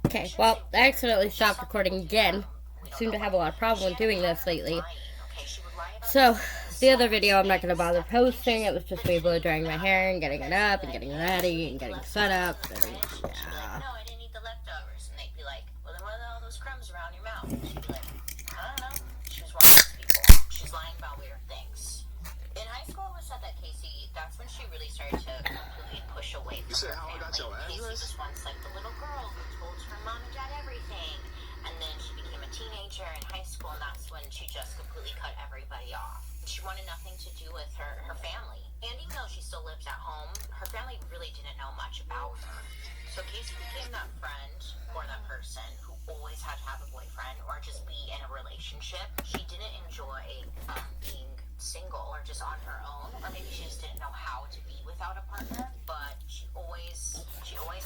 Okay, well, I accidentally stopped recording again. I seem to have a lot of problem with doing this lately. So, the other video I'm not going to bother posting. It was just me blow drying my hair and getting it up and getting ready and getting set up. And, yeah. No, I didn't eat the leftovers. And they'd be like, well, then what are all those crumbs around your mouth? And she'd be like, I don't know. She was one of those people. She's lying about weird things. In high school, it was said that Casey, that's when she really started to completely push away from her family. Casey was once like the little girl who told her mom and dad everything. And then she became a teenager in high school, and that's when she just completely cut everybody off. She wanted nothing to do with her family. And even though she still lives at home, her family really didn't know much about her. So Casey became that friend or that person who always had to have a boyfriend or just be in a relationship. She didn't enjoy being single or just on her own, or maybe she just didn't know how to be without a partner, but she always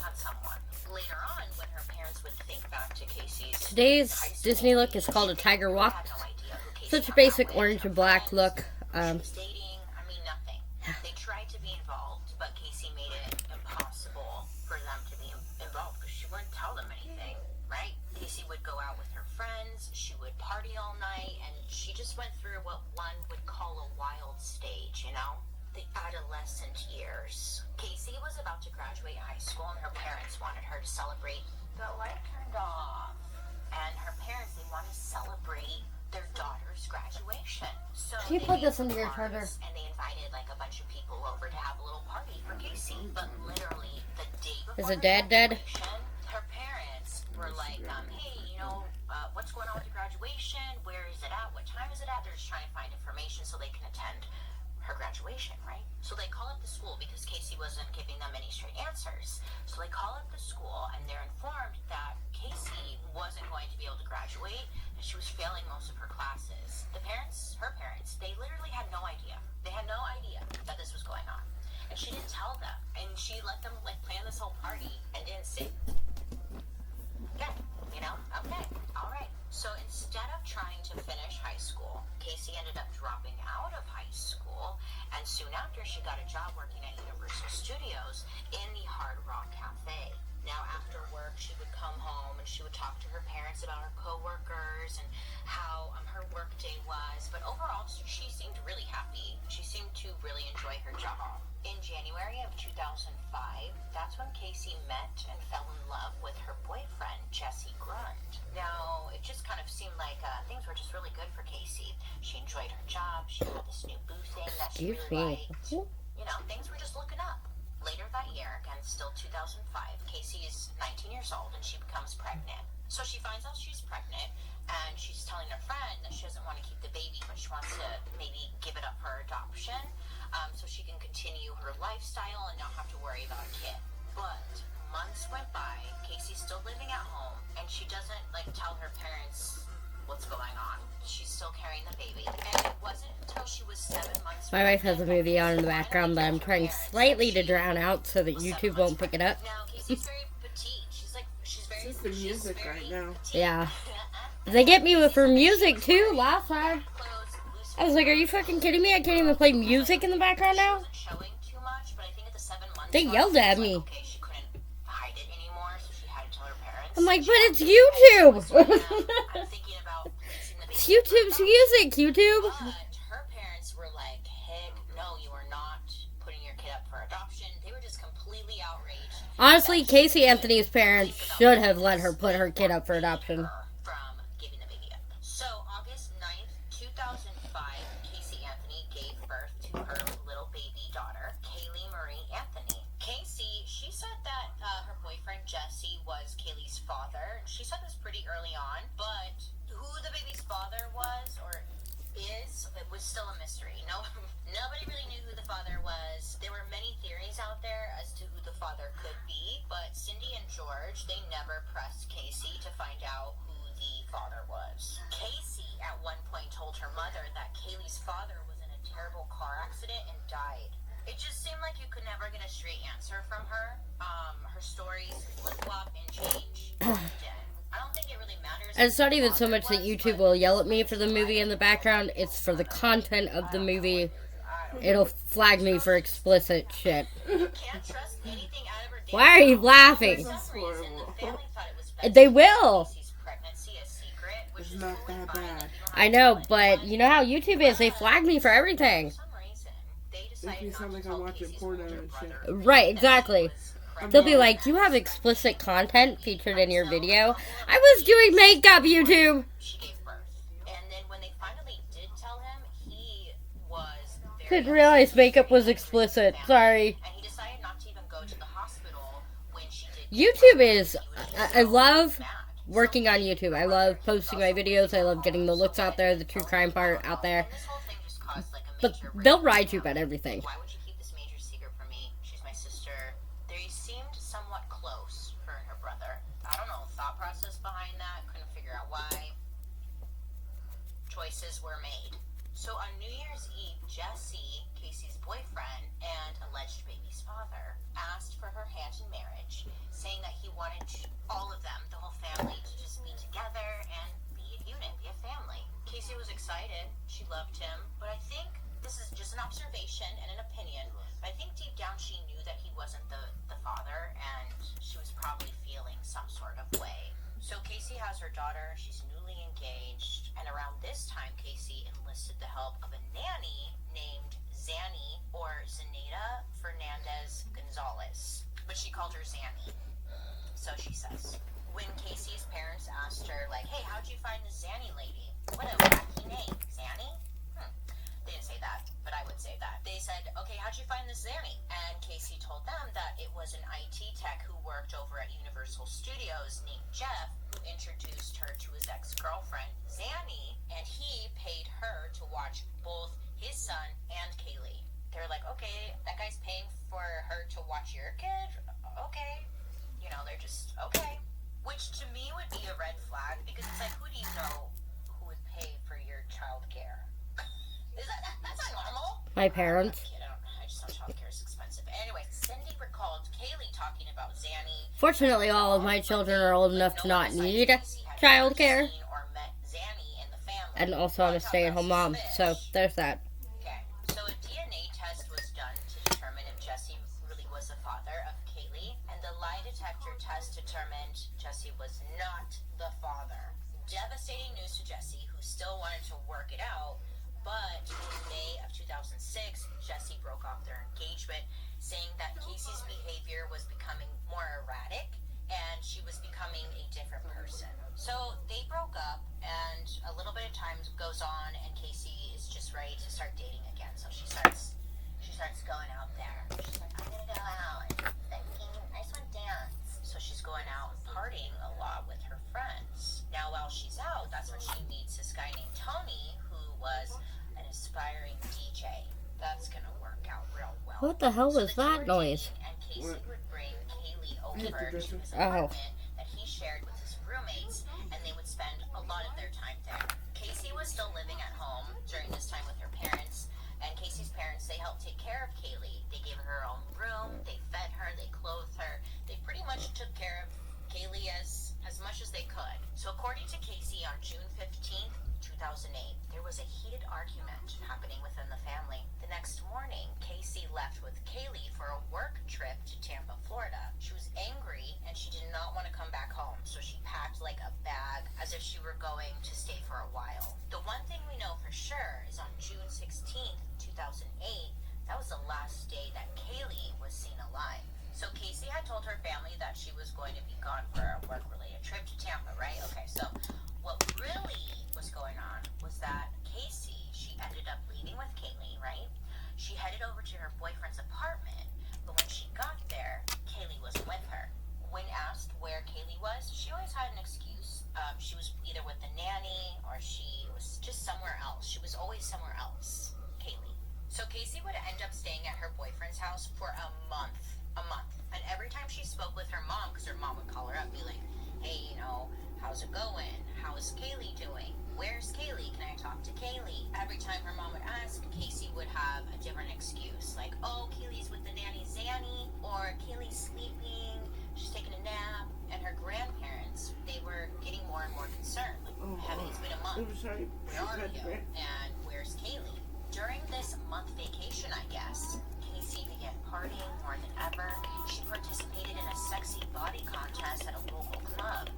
had someone. Later on, when her parents would think back to Casey's Today's Disney look is called a Tiger Walk. Such a basic orange and black look. Dating, I mean, nothing. They tried to be involved, but Casey made it impossible for them to be involved because she wouldn't tell them anything, right? Casey would go out with her friends, she would party all night, and she just went through what one would call a wild stage, you know? The adolescent years. Casey was about to graduate high school, and her parents wanted her to celebrate. The light turned off, and her parents, they wanted to celebrate their daughter's graduation. So Can you put this into your charger? And they invited like a bunch of people over to have a little party for Casey. But literally the day before Is it Dad dead? Her parents were like, hey, you know, what's going on with your graduation? Where is it at? What time is it at? They're just trying to find information so they can attend her graduation, right? So they call up the school because Casey wasn't giving them any straight answers. So they call up the school and they're informed that Casey wasn't going to be able to graduate and she was failing most of her classes. The parents, her parents, they literally had no idea. They had no idea that this was going on. And she didn't tell them. And she let them like plan this whole party and didn't say, yeah, you know, okay, all right. So instead of trying to finish high school, Casey ended up dropping out of high school, and soon after she got a job working at Universal Studios in the Hard Rock Cafe. Now after work, she would come home and she would talk to her parents about her coworkers and how her work day was. But overall, she seemed really happy. She seemed to really enjoy her job. In January of 2005, that's when Casey met and fell in love with her boyfriend, Jesse Grunt. Now, it just kind of seemed like things were just really good for Casey. She enjoyed her job. She had this new boo thing that she really liked. You know, things were just looking up. Later that year, again, still 2005, Casey is 19 years old and she becomes pregnant. So she finds out she's pregnant and she's telling her friend that she doesn't want to keep the baby, but she wants to maybe give it up for adoption so she can continue her lifestyle and not have to worry about a kid. But months went by, Casey's still living at home and she doesn't tell her parents what's going on. She's still carrying the baby. And it wasn't until she was 7 months. My wife has a movie on in the background that I'm trying slightly to drown out so that YouTube won't pick it up. Now Casey's very petite. She's very. It's the music right now. Yeah. They get me with her music too last time. I was like, are you fucking kidding me? I can't even play music in the background now? They yelled at me. I'm like, but it's YouTube! It's YouTube's music, YouTube! But her parents were like, heck no, you are not putting your kid up for adoption. They were just completely outraged. Honestly, Casey Anthony's parents should have let her put her kid up for adoption. From giving the baby up. So, August 9th, 2005, Casey Anthony gave birth to her little baby daughter, Kaylee Marie Anthony. Casey, she said that her boyfriend Jesse was Kaylee's father. She said this pretty early on, but who the baby's father was or is, it was still a mystery. Nobody really knew who the father was. There were many theories out there as to who the father could be, but Cindy and George, they never pressed Casey to find out who the father was. Casey at one point told her mother that Kaylee's father was in a terrible car accident and died. It just seemed like you could never get a straight answer from her. Her stories flip-flop and change often. I don't think it really matters. And it's not even so much that YouTube will yell at me for the movie in the background. It's for the content of the movie. It'll flag me for explicit shit. Can't trust anything out of her. Why are you laughing? For some reason, the family thought it was They will. Casey's pregnancy a secret, which It's is not totally that fine. bad. You don't have I to know, tell but anyone. you know how YouTube is. They flag me for everything. For some reason, they Makes decided me not sound to like tell I'm watching Casey's porno older and shit. brother Right, that exactly. she was pregnant. They'll be like, you have explicit content featured in your video. I was doing makeup, YouTube. She gave birth. And then when they finally did tell him, he was very Couldn't realize makeup was upset. explicit. Sorry. And he decided not to even go to the hospital when she did. YouTube is, I love Mad. working on YouTube. I love posting my videos. I love getting the looks out there, the true crime part out there. And this whole thing just caused like a But major they'll breakdown. ride you about everything. Why would you keep this major secret from me? She's my sister. They seemed somewhat close, her and her brother. I don't know the thought process behind that. Couldn't figure out why. Choices were made. So on New Year's Eve, Jesse, Casey's boyfriend and alleged baby's father, asked for her hand in marriage, saying that he wanted all of them, the whole family, to just be together and be a unit, be a family. Casey was excited. She loved him. But I think this is just an observation and an opinion. But I think deep down she knew that he wasn't the father, and she was probably feeling some sort of way. So Casey has her daughter. She's newly engaged. And around this time, Casey enlisted the help of a nanny named Zanny, or Zenaida Fernandez Gonzalez. But she called her Zanny. So she says. When Casey's parents asked her, like, hey, how'd you find this Zanny lady? What a wacky name. Zanny? They didn't say that, but I would say that. They said, okay, how'd you find this Zanny? And Casey told them that it was an IT tech who worked over at Universal Studios named Jeff, who introduced her to his ex-girlfriend, Zanny, and he paid her to watch both his son and Kaylee. They're like, okay, that guy's paying for her to watch your kid? Okay. You know, they're just, okay. Which to me would be a red flag, because it's like, who do you know who would pay for your child care? That's not normal. My parents. I just know childcare is expensive. Anyway, Cindy recalled Kaylee talking about Zanny. Fortunately, all of my children are old enough to not need childcare. Or met Zanny in the family. And also, I'm a stay-at-home mom, so there's that. Okay, so a DNA test was done to determine if Jesse really was the father of Kaylee, and the lie detector test determined Jesse was not the father. Devastating news to Jesse, who still wanted to work it out. But in May of 2006, Jesse broke off their engagement, saying that Casey's behavior was becoming more erratic and she was becoming a different person. So they broke up, and a little bit of time goes on, and Casey is just ready to start dating again. So she starts going out there. She's like, I'm gonna go out and I just want to dance. So she's going out and partying a lot with her friends. Now while she's out, that's when she meets this guy named Tony, who was an aspiring DJ. That's gonna work out real well. What the hell was that noise? And Casey What? would bring Kaylee over Mr. to his Dresser. apartment that he shared with his roommates, and they would spend a lot of their time there. Casey was still living at home during this time with her parents, and Casey's parents, they helped take care of Kaylee. They gave her her own room, they fed her, they clothed her. They pretty much took care of Kaylee as much as they could. So according to Casey, on June 15th, 2008, there was a heated argument happening within the family. The next morning, Casey left with Kaylee for a work trip to Tampa, Florida. She was angry and she did not want to come back home, so she packed like a bag as if she were going to stay for a while. The one thing we know for sure is on June 16th, 2008, that was the last day that Kaylee was seen alive. So Casey had told her family that she was going to be gone for a work-related trip to Tampa, right? Okay, so what really was going on was that Casey, she ended up leaving with Kaylee, right? She headed over to her boyfriend's apartment, but when she got there, Kaylee was with her. When asked where Kaylee was, she always had an excuse. She was either with the nanny or she was just somewhere else. She was always somewhere else, Kaylee. So Casey would end up staying at her boyfriend's house for a month. And every time she spoke with her mom, because her mom would call her up, be like, hey, you know, how's it going? How is Kaylee doing? Where's Kaylee? Can I talk to Kaylee? Every time her mom would ask, Casey would have a different excuse. Like, oh, Kaylee's with the nanny Zanny, or Kaylee's sleeping, she's taking a nap. And her grandparents, they were getting more and more concerned. Like, it's been a month. I'm sorry. Where are you? And where's Kaylee? During this month vacation, I guess, Casey began partying more than ever. She participated in a sexy body contest at a local club.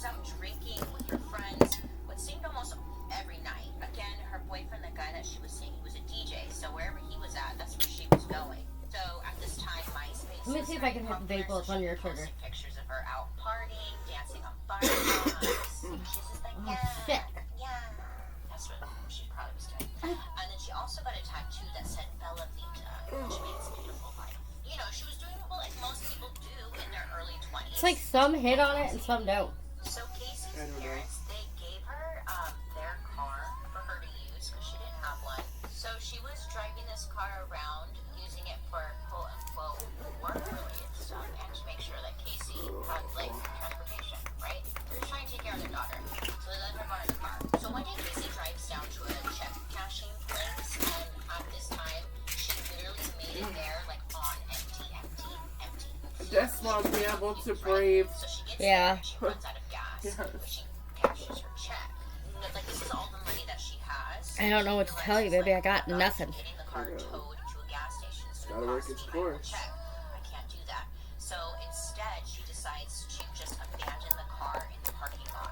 was out drinking with her friends what seemed almost every night. Again, her boyfriend, the guy that she was seeing, he was a DJ, so wherever he was at, that's where she was going. So at this time, MySpace. Let me see if I can hit the vape on your trigger. Pictures of her out partying, dancing on fire. She's just like, yeah, yeah. That's what she probably was doing. And then she also got a tattoo that said Bella Vita, which means beautiful life. You know, she was doing what like most people do in their early 20s. It's like some hit on it and some don't. So Casey's parents, they gave her their car for her to use because she didn't have one. So she was driving this car around, using it for quote-unquote work-related stuff and to make sure that Casey had like transportation, right? They're trying to take care of their daughter. So they let her borrow the car. So one day Casey drives down to a check cashing place, and at this time she literally made it there like on empty. That's why be able to brave. So she gets Yeah. there, she runs out of gas. She cashes her check. Like this is all the money that she has. I don't know what to tell you, baby. I got nothing. Getting the car towed to a gas station is Gotta work its course. I can't do that. So instead, she decides to just abandon the car in the parking lot.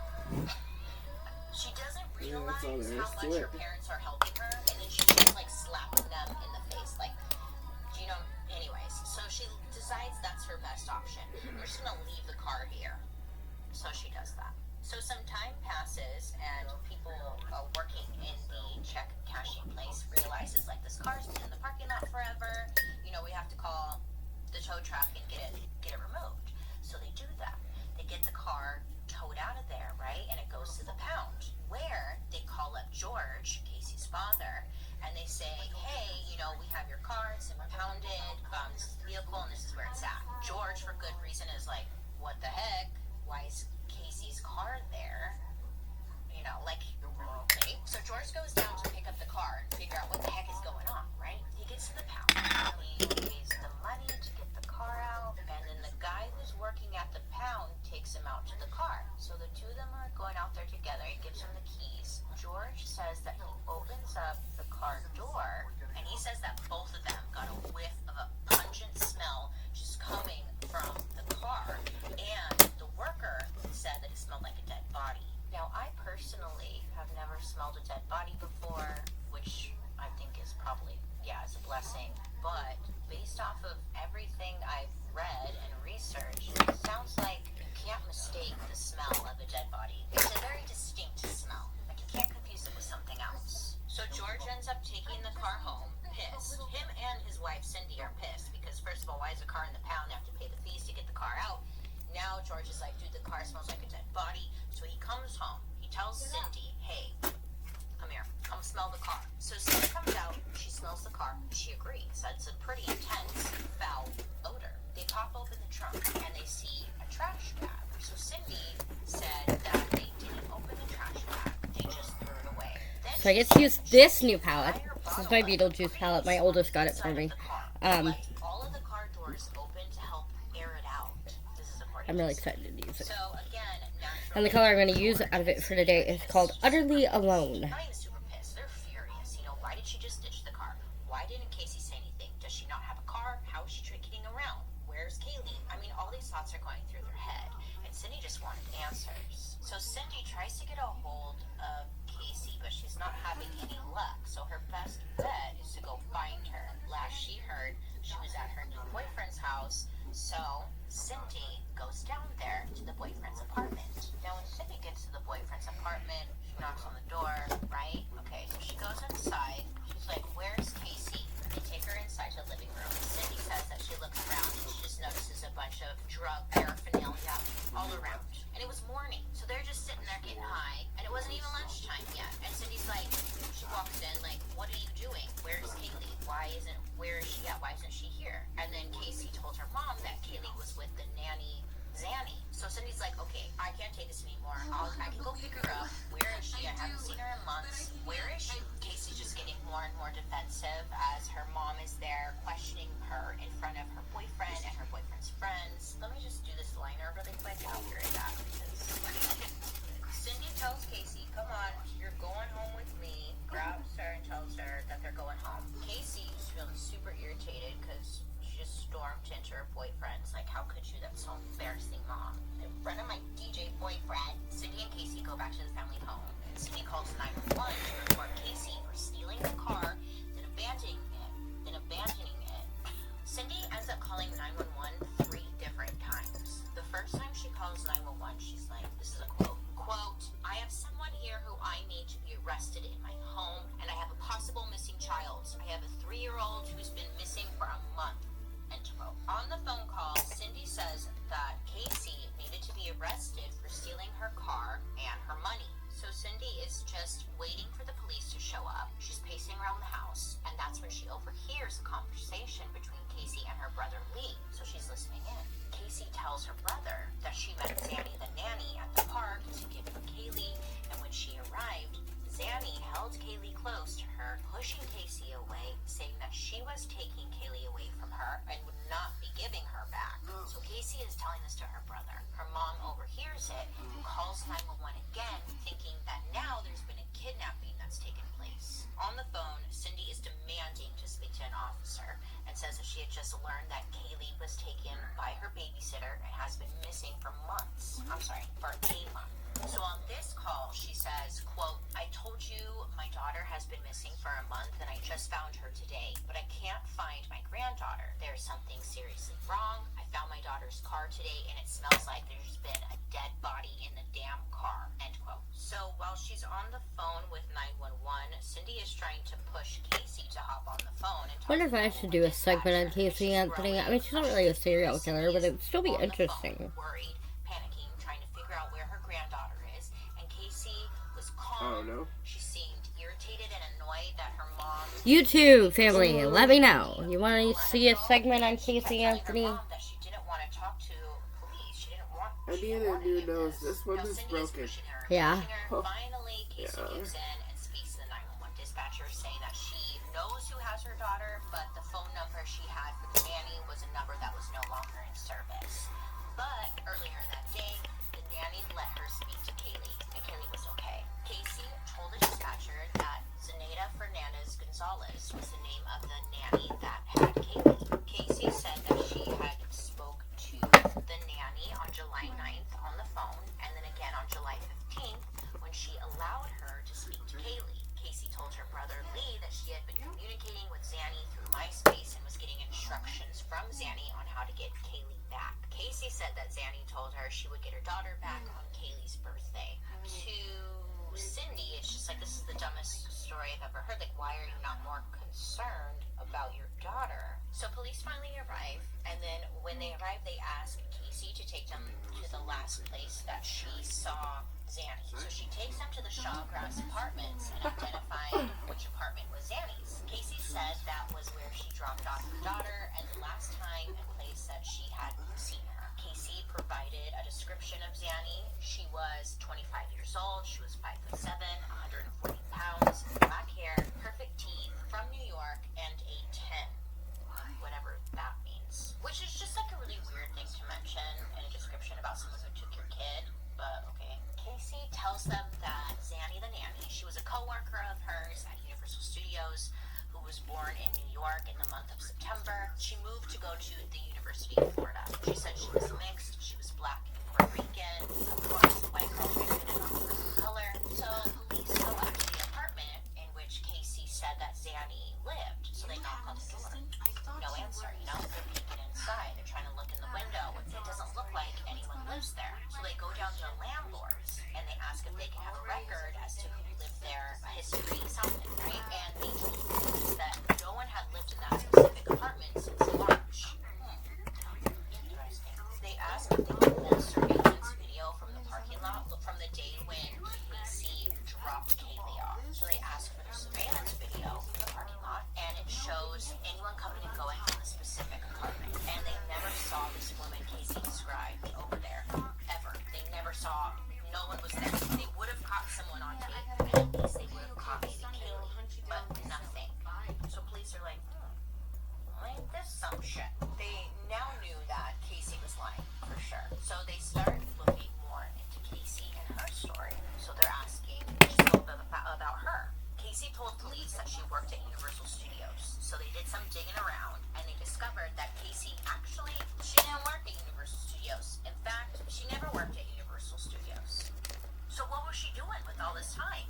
She doesn't realize all there is how to much it. her parents are helping her, and then she's just like slapping them in the face, like, do you know? Anyways, so she decides that's her best option. We're just gonna leave the car here. So she does that. So some time passes, and people working in the check cashing place realizes like this car's been in the parking lot forever. You know, we have to call the tow truck and get it removed. So they do that. They get the car towed out of there, right? And it goes to the pound, where they call up George, Casey's father, and they say, hey, you know, we have your car, it's impounded, this is the vehicle, and this is where it's at. George, for good reason, is like, what the heck? Why is Casey's car there? You know, like, okay. So George goes down to pick up the car and figure out what the heck is going on, right? He gets to the pound. He pays the money to get the car out, and then the guy who's working at the pound takes him out to the car. So the two of them are going out there together. He gives him the keys. George says that he opens up the car door, and he says that both of them got a whiff of a pungent smell just coming from the car, and the worker said that it smelled like a dead body. Now, I personally have never smelled a dead body before, which I think is probably, it's a blessing, but based off of everything I've read and researched, it sounds like you can't mistake the smell of a dead body. It's a very distinct smell. Like, you can't confuse it with something else. So George ends up taking the car home, pissed. Him and his wife, Cindy, are pissed because, first of all, why is the car in the pound? They have to pay the fees to get the car out. Now George is like, dude, the car smells like a dead body. So he comes home. He tells Cindy, hey, come here. Come smell the car. So Cindy comes out. She smells the car. She agrees. That's a pretty intense, foul odor. They pop open the trunk, and they see a trash bag. So Cindy said that they didn't open the trash bag. They just threw it away. Then So I get to use this new palette. This is my Beetlejuice palette. My oldest got it for me. all of the car doors open to help air it out. This is according I'm to really Cindy. excited to use it. So again, And the color I'm going to use out of it for today is called Utterly Alone. Ryan is super pissed. They're furious. You know, why did she just ditch the car? Why didn't Casey say anything? Does she not have a car? How is she getting around? Where's Kaylee? I mean, all these thoughts are going through their head, and Cindy just wanted answers. So Cindy tries to get a hold of Casey, but she's not having any luck. So her best bet is to go find her. Last she heard, she was at her new boyfriend's house. So Cindy goes down there to the boyfriend's apartment. Now when Cindy gets to the boyfriend's apartment, she knocks on the door, right? Okay, so she goes inside. She's like, where's Casey? They take her inside to the living room. Cindy says that she looks around and she just notices a bunch of drug paraphernalia all around. And it was morning, so they're just sitting there getting high, and it wasn't even lunchtime yet. And Cindy's like, she walks in, like, what are you doing? Where's Kaylee? Where is she at? Why isn't she here? And then Casey told her mom that Kaylee was with the nanny, Zanny. So Cindy's like, okay, I can't take this anymore. I can go pick her up. Where is she? I haven't seen her in months. Where is she? Casey's just getting more and more defensive as her mom is there questioning her in front of her boyfriend and her boyfriend's friends. Let me just do this liner really quick. I'll hear it out. Cindy tells Casey, come on, you're going home with me. Grabs her and tells her that they're going home. Casey is feeling super irritated because she just stormed into her boyfriend's. Like, how could you? That's so embarrassing, Mom. In front of my DJ boyfriend. arrested in my home, and I have a possible missing child. I have a 3-year-old who's been missing for a month. End quote. On the phone call, Cindy says that Casey needed to be arrested for stealing her car and her money. So Cindy is just waiting for the police to show up. She's pacing around the house, and that's when she overhears a conversation between Casey and her brother Lee. So she's listening in. Casey tells her brother that she met Zanny the nanny at the park to give her Kaylee, and when she arrived, Zanny held Kaylee close to her, pushing Casey away, saying that she was taking Kaylee away from her and would not be giving her back. So Casey is telling this to her brother. Her mom overhears it, calls 911 again, thinking that now there's been a kidnapping that's taken place. On the phone, Cindy is demanding to speak to an officer and says that she had just learned that Kaylee was taken by her babysitter and has been missing for months. For a month. So on this call, she says, quote, I told you my daughter has been missing for a month and I just found her today, but I can't find my granddaughter. There's something seriously wrong. I found my daughter's car today and it smells like there's been a dead body in the damn car, end quote. So while she's on the phone with 911, Cindy is trying to push Casey to hop on the phone and talk. I wonder if I should do a segment on Casey Anthony. I mean, she's not really a serial killer, but it would still be interesting. Worried, panicking, trying to figure out where her granddaughter is, and Casey was calm. Oh, no. She seemed irritated and annoyed that her mom... You too, family. Let me know. You want to see a segment on Casey Anthony? That she didn't want to talk to police. She didn't want... Any of you knows this one is broken. Yeah. Finally, Casey gives in and speaks to the 911 dispatcher, saying that she knows who has her daughter, but the phone number she had for the nanny was a number that was no longer in service. But earlier that day, the nanny let her speak to Kaylee, and Kaylee was okay. Casey told the dispatcher that Zenaida Fernandez Gonzalez was the name of the nanny that had Kaylee. Casey said that she had spoke to the nanny on July 9th on the phone, and then again on July 15th when she allowed her to speak to Kaylee. Casey told her brother Lee that she had been communicating with Zanny through MySpace and was getting instructions from Zanny on how to get Kaylee back. Casey said that Zanny told her she would get her daughter back on Kaylee's birthday. To Cindy, it's just like, this is the dumbest story I've ever heard. Like, why are you not more concerned about your daughter? So police finally arrive, and then when they arrive, they ask Casey to take them to the last place that she saw Zanny. So she takes them to the Shawgrass apartments and identified which apartment was Zanny's. Casey said that was where she dropped off her daughter and the last time and place that she had seen her. Casey provided a description of Zanny. She was 25 years old. She was 5'7", 140 pounds, black hair, perfect teeth, from New York, and a 10. Whatever that means. Which is just like a really weird thing to mention in a description about someone who took your kid, but okay. Casey tells them that Zanny the nanny, she was a co-worker of hers at Universal Studios who was born in New York in the month of September. She moved to go to the University of Florida. She said she was mixed, she was black and Puerto Rican, of course, white girl depended on the person of color. So police go out to the apartment in which Casey said that Zanny lived. So they knock on the door. No answer, they're peeking inside. They're trying to look in the window. It doesn't look like anyone lives there. So they go down to the landlords and they ask if they can have a record as to who lived there, a history, something, right? And they told police that no one had lived in that specific apartment since March. Interesting. They asked if they could pull a surveillance video from the parking lot from the day when Casey dropped Kaylee off. So they asked for the surveillance video from the parking lot, and it shows anyone coming and going from the specific apartment. And they never saw this woman Casey described over there, ever. They never saw, no one was there. They would have caught someone on tape, and at least they would have caught maybe Kaylee, but nothing. So police are like, ain't this some shit? They now knew that Casey was lying, for sure. So they start looking more into Casey and her story. So they're asking just a little bit about her. Casey told police that she worked at Universal Studios. So they did some digging around, and they discovered that Casey actually, she didn't work at Universal Studios. In fact, she never worked at Universal Studios. So what was she doing with all this time,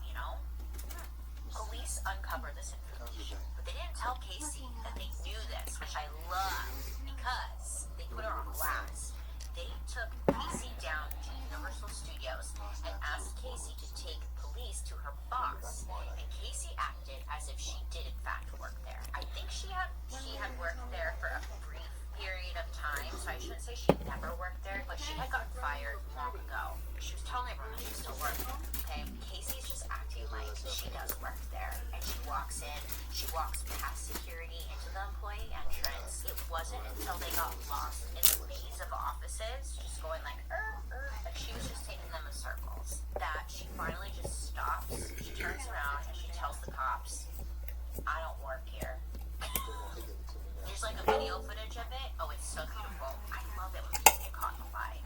Police uncovered this information, but they didn't tell Casey that they knew this, which I love, because they put her on blast. They took Casey down to Universal Studios and asked Casey to take police police to her boss, and Casey acted as if she did in fact work there. I think she had worked there for a brief period of time, so I shouldn't say she never worked there, but she had gotten fired long ago. She was telling everyone that she still worked. Okay, Casey's just acting like she does work there, and she walks past security into the employee entrance. It wasn't until they got lost in the maze of offices, just going like she was just taking them in circles, that she finally just stops. She turns around and she tells the cops, "I don't work here." There's like a video footage of it. Oh, it's so beautiful. I love it when people get caught in a lie.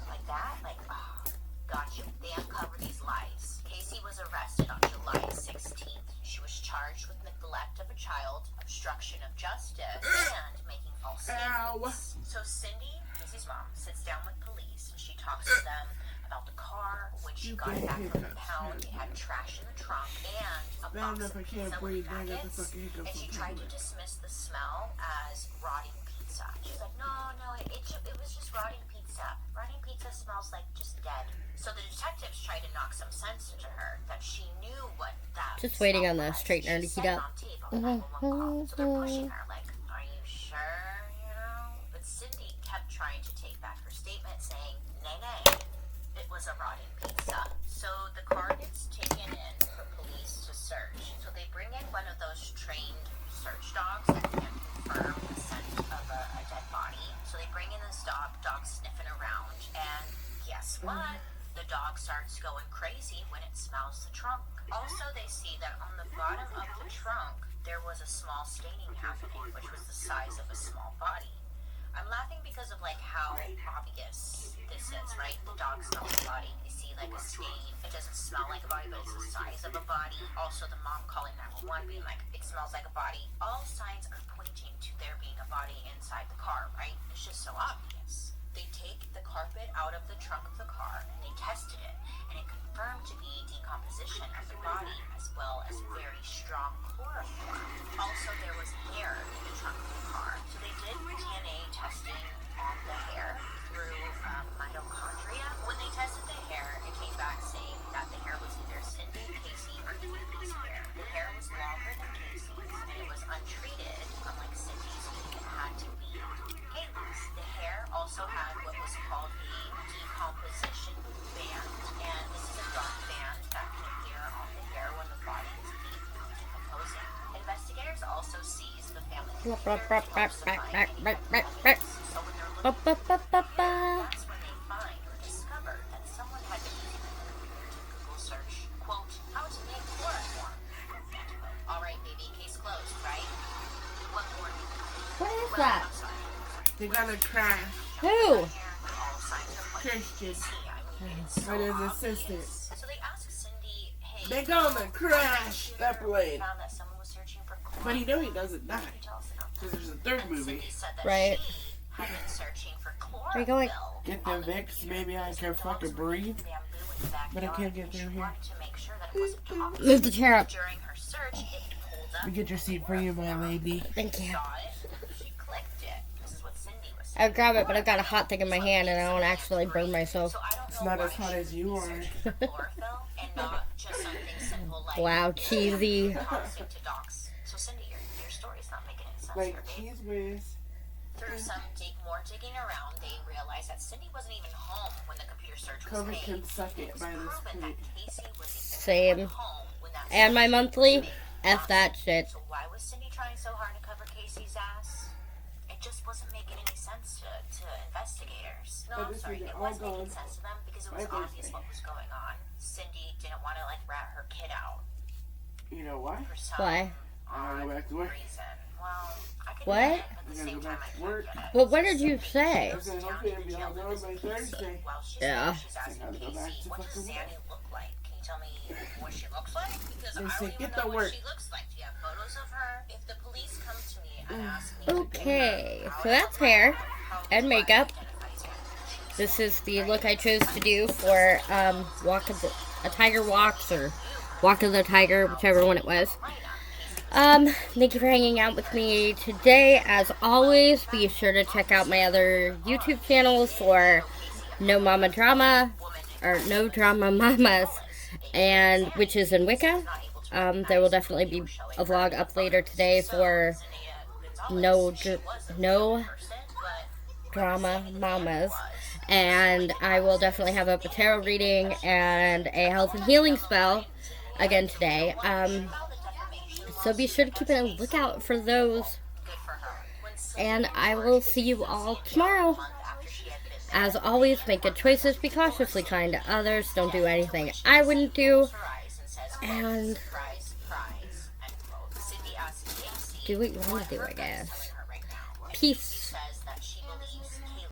Like that, like, oh, got you. They uncover these lies. Casey was arrested on July 16th. She was charged with neglect of a child, obstruction of justice, and making false statements. So Cindy, Casey's mom, sits down with police and she talks to them about the car. When she got it back from the pound, it had trash in the trunk and a box of pizza with maggots. And she tried to dismiss the smell as rotting pizza. She's like, no, it was just rotting pizza. Rotting pizza smells like just dead. So the detectives tried to knock some sense into her that she knew what that Just waiting on the straightener to heat up. So they're pushing her like, are you sure, But Cindy kept trying to take back her statement, saying, nay, it was a rotting pizza. So the car gets taken in for police to search. So they bring in one of those trained search dogs that can confirm the scent of a dead body. So they bring in this dog sniffing around, and guess what? The dog starts going crazy when it smells the trunk. Also, they see that on the bottom of the trunk, there was a small staining happening, which was the size of a small body. I'm laughing because of like how obvious this is, right? The dog smells the body. They see like a stain. It doesn't smell like a body, but it's the size of a body. Also, the mom calling 911 being like, it smells like a body. All signs are pointing to there being a body inside the car, right? It's just so obvious. They take the carpet out of the trunk of the car and they tested it, and it confirmed to be decomposition of the body as well as very strong chloroform. Also, there was hair in the trunk of the car, so they did DNA testing on the hair through mitochondria. When they tested the hair, it came back saying that the hair was either Cindy, Casey, or Katie's hair. The hair was longer than Casey's, and it was untreated, unlike Cindy's, meaning it had to be Katie's. The hair also had what was called a decomposition band, and this is a dark band that can appear on the hair when the body is decomposing. Investigators also seized the family computer to help supply any evidence. So when they're looking at the computer, that's when they find or discover that someone had been using the computer to Google search, quote, how to make chloroform, end quote. All right, baby, case closed, right? What more do you know? What is that? I'm sorry. They got a crash. Who? Christian. Or his assistant. So they asked Cindy, hey, They gonna crash that plane. found that someone was searching for chloroform. But he know he doesn't die. Can you tell us about that? Because there's a third And movie. Cindy said that Right. she had been searching for Where you going? chlorophyll Get the on Vicks, computer maybe I because can the dogs fucking were eating breathe. bamboo in the But I backyard, can't get and through she here. wanted to make sure that it wasn't toxic. Move the chair up. During her search, it pulled up. We get your seat for you, my lady. Thank you. Saw it. She clicked it. This is what Cindy was I saying. would grab it, but I've got a hot thing in my hand and I don't actually burn myself. So I don't It's know not why as hot she as you would are. be searching for chlorophyll and not just something simple like Wow, cheesy. toxic to dogs. So Cindy, your story's not making any sense Like here, babe. cheese whiz. Through some digging around, they realized that Cindy wasn't even home when the computer search was COVID made. can suck it It was by this proven point. that Casey was the Same. only one home when that And my search monthly? was made. F that shit. So why was Cindy trying so hard to cover Casey's ass? It just wasn't making any sense to investigators. No, But I'm this sorry. is It all was making gone sense to them because it was by obvious Thursday. what was going on. Cindy didn't want to rat her kid out You know why? for some Why? I gotta go back to work. reason. Well, I can What? get it, but at the I gotta same go time, back I to can't work. get it. But what did you say? I said, hopefully it'll be all done by Thursday. While she's Yeah. there, she's asking I gotta go back Casey, to what does fucking work. Zanny look like? Can you tell me what she looks like? Because They I said, don't even "Get know to what work." she looks like. Do you have photos of her? If the police come to me and ask me to Okay, how so that's hair and do I makeup. identify Zanny? This is the look I chose to do for Walk of a Tiger Walks or Walk of the Tiger, whichever one it was. Thank you for hanging out with me today. As always, be sure to check out my other YouTube channels for No Mama Drama, or No Drama Mamas, and which is in Wicca. There will definitely be a vlog up later today for no drama mamas, and I will definitely have up a tarot reading and a health and healing spell again today. So be sure to keep a lookout for those, and I will see you all tomorrow. As always, make good choices, be cautiously kind to others, don't do anything I wouldn't do, and do what you want to do, I guess. Peace.